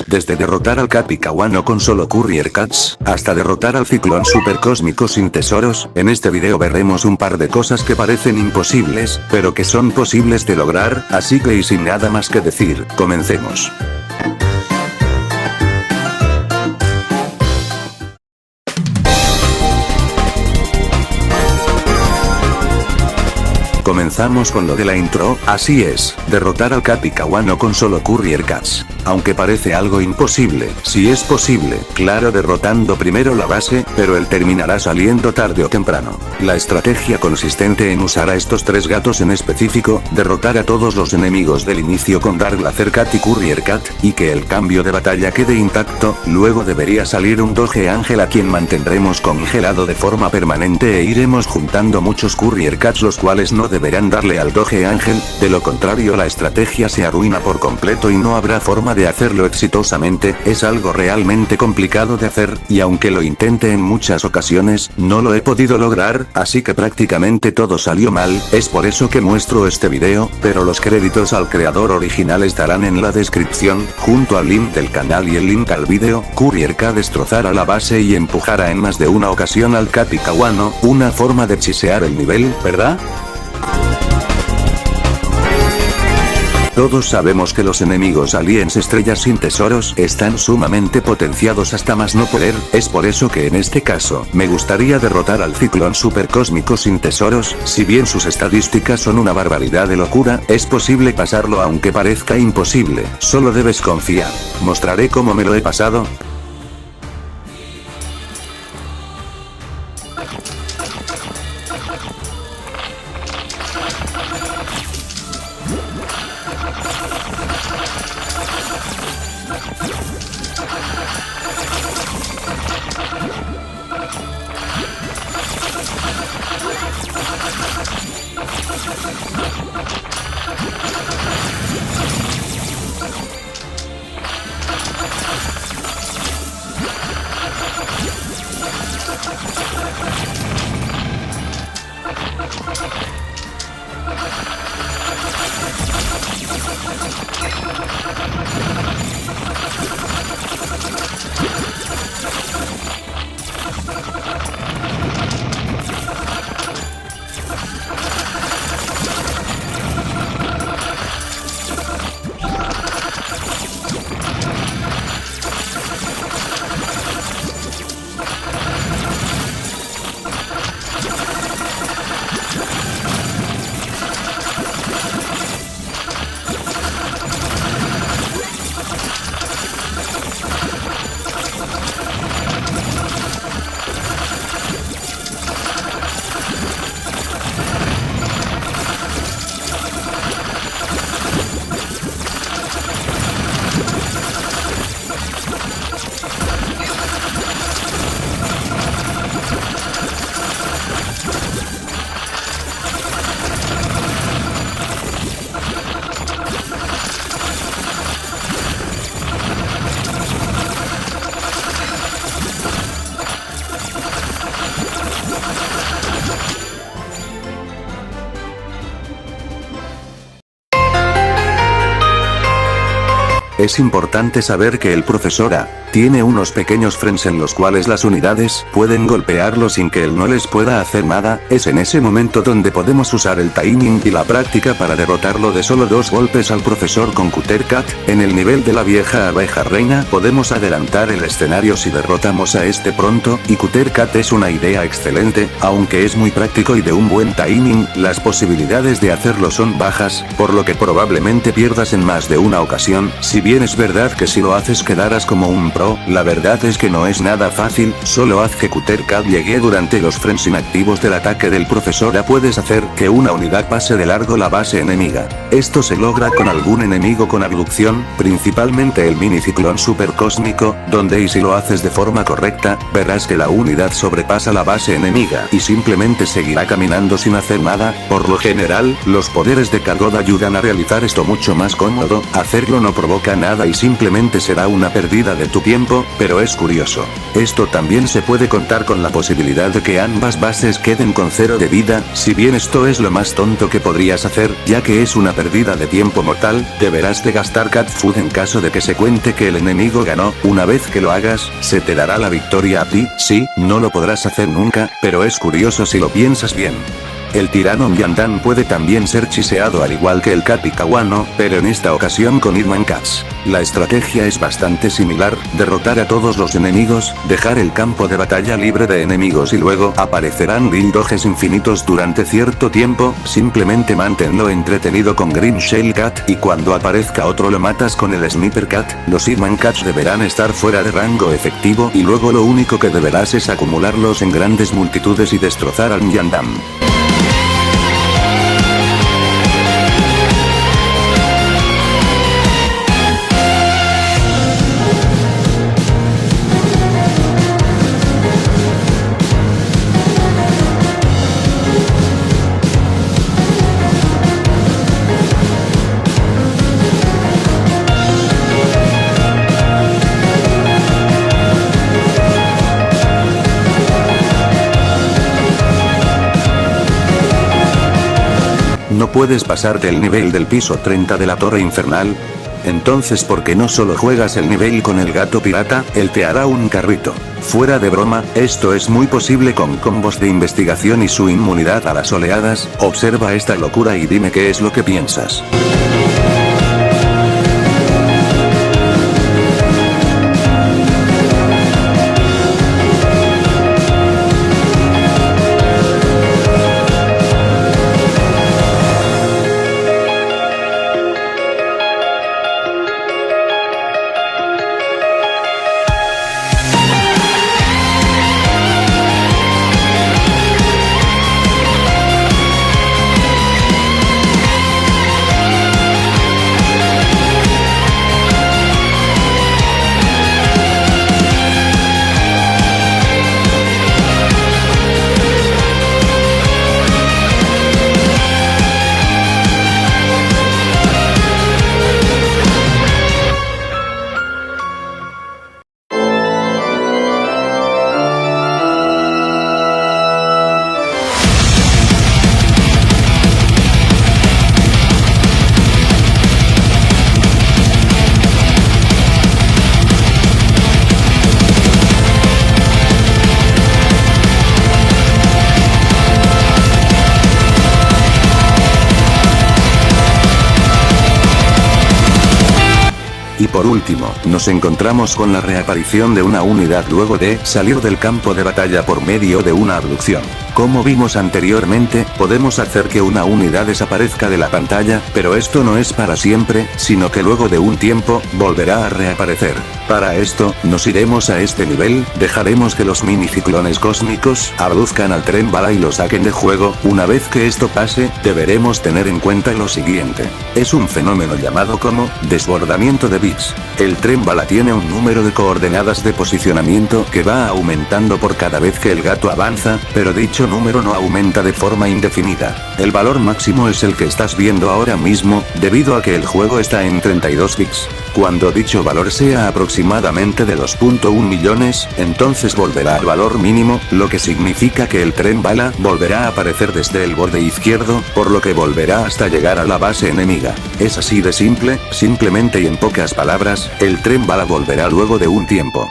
desde derrotar al Capica Wano con solo Courier Cats, hasta derrotar al Ciclón Super Cósmico sin tesoros. En este video veremos un par de cosas que parecen imposibles, pero que son posibles de lograr, así que y sin nada más que decir, comencemos. Comenzamos con lo de la intro, así es, derrotar al Capica Wano con solo Courier Cats. Aunque parece algo imposible, sí es posible, claro, derrotando primero la base, pero él terminará saliendo tarde o temprano. La estrategia consistente en usar a estos tres gatos en específico, derrotar a todos los enemigos del inicio con Dark Laser Cat y Courier Cat, y que el cambio de batalla quede intacto, luego debería salir un Doge Ángel a quien mantendremos congelado de forma permanente e iremos juntando muchos Courier Cats los cuales no deberán darle al Doge Ángel, de lo contrario la estrategia se arruina por completo y no habrá forma de hacerlo exitosamente. Es algo realmente complicado de hacer, y aunque lo intenté en muchas ocasiones, no lo he podido lograr, así que prácticamente todo salió mal. Es por eso que muestro este video, pero los créditos al creador original estarán en la descripción, junto al link del canal y el link al video. Courier Cat destrozará la base y empujará en más de una ocasión al Capica Wano, una forma de chisear el nivel, ¿verdad? Todos sabemos que los enemigos aliens estrellas sin tesoros están sumamente potenciados hasta más no poder, es por eso que en este caso, me gustaría derrotar al Ciclón Super Cósmico sin tesoros. Si bien sus estadísticas son una barbaridad de locura, es posible pasarlo aunque parezca imposible, solo debes confiar. Mostraré cómo me lo he pasado. Es importante saber que el profesor A tiene unos pequeños frames en los cuales las unidades pueden golpearlo sin que él no les pueda hacer nada. Es en ese momento donde podemos usar el timing y la práctica para derrotarlo de solo 2 golpes al profesor con Courier Cat. En el nivel de la vieja abeja reina podemos adelantar el escenario si derrotamos a este pronto, y Courier Cat es una idea excelente, aunque es muy práctico y de un buen timing, las posibilidades de hacerlo son bajas, por lo que probablemente pierdas en más de una ocasión. Si bien es verdad que si lo haces quedarás como un pro, la verdad es que no es nada fácil, solo haz que Courier Cat llegue durante los frames inactivos del ataque del profesor A. Puedes hacer que una unidad pase de largo la base enemiga. Esto se logra con algún enemigo con abducción, principalmente el mini ciclón super cósmico, donde y si lo haces de forma correcta, verás que la unidad sobrepasa la base enemiga y simplemente seguirá caminando sin hacer nada. Por lo general, los poderes de Cargod ayudan a realizar esto mucho más cómodo, hacerlo no provoca nada y simplemente será una pérdida de tu tiempo, pero es curioso. Esto también se puede contar con la posibilidad de que ambas bases queden con 0 de vida, si bien esto es lo más tonto que podrías hacer, ya que es una pérdida de tiempo mortal, deberás de gastar cat food en caso de que se cuente que el enemigo ganó. Una vez que lo hagas, se te dará la victoria a ti, sí, no lo podrás hacer nunca, pero es curioso si lo piensas bien. El tirano Myandan puede también ser chiseado al igual que el Kapika Wano, pero en esta ocasión con Hitman Cats. La estrategia es bastante similar, derrotar a todos los enemigos, dejar el campo de batalla libre de enemigos y luego aparecerán build-doges infinitos durante cierto tiempo, simplemente manténlo entretenido con Green Shell Cat y cuando aparezca otro lo matas con el Sniper Cat. Los Hitman Cats deberán estar fuera de rango efectivo y luego lo único que deberás es acumularlos en grandes multitudes y destrozar al Myandan. ¿No puedes pasarte el nivel del piso 30 de la torre infernal? Entonces ¿por qué no solo juegas el nivel con el gato pirata? Él te hará un carrito. Fuera de broma, esto es muy posible con combos de investigación y su inmunidad a las oleadas. Observa esta locura y dime qué es lo que piensas. Y por último, nos encontramos con la reaparición de una unidad luego de salir del campo de batalla por medio de una abducción. Como vimos anteriormente, podemos hacer que una unidad desaparezca de la pantalla, pero esto no es para siempre, sino que luego de un tiempo, volverá a reaparecer. Para esto, nos iremos a este nivel, dejaremos que los miniciclones cósmicos abduzcan al tren bala y lo saquen de juego. Una vez que esto pase, deberemos tener en cuenta lo siguiente. Es un fenómeno llamado como desbordamiento de bits. El tren bala tiene un número de coordenadas de posicionamiento que va aumentando por cada vez que el gato avanza, pero dicho número no aumenta de forma indefinida. El valor máximo es el que estás viendo ahora mismo, debido a que el juego está en 32 bits. Cuando dicho valor sea aproximadamente de 2.1 millones, entonces volverá al valor mínimo, lo que significa que el tren bala volverá a aparecer desde el borde izquierdo, por lo que volverá hasta llegar a la base enemiga. Es así de simple, simplemente y en pocas palabras, el tren bala volverá luego de un tiempo.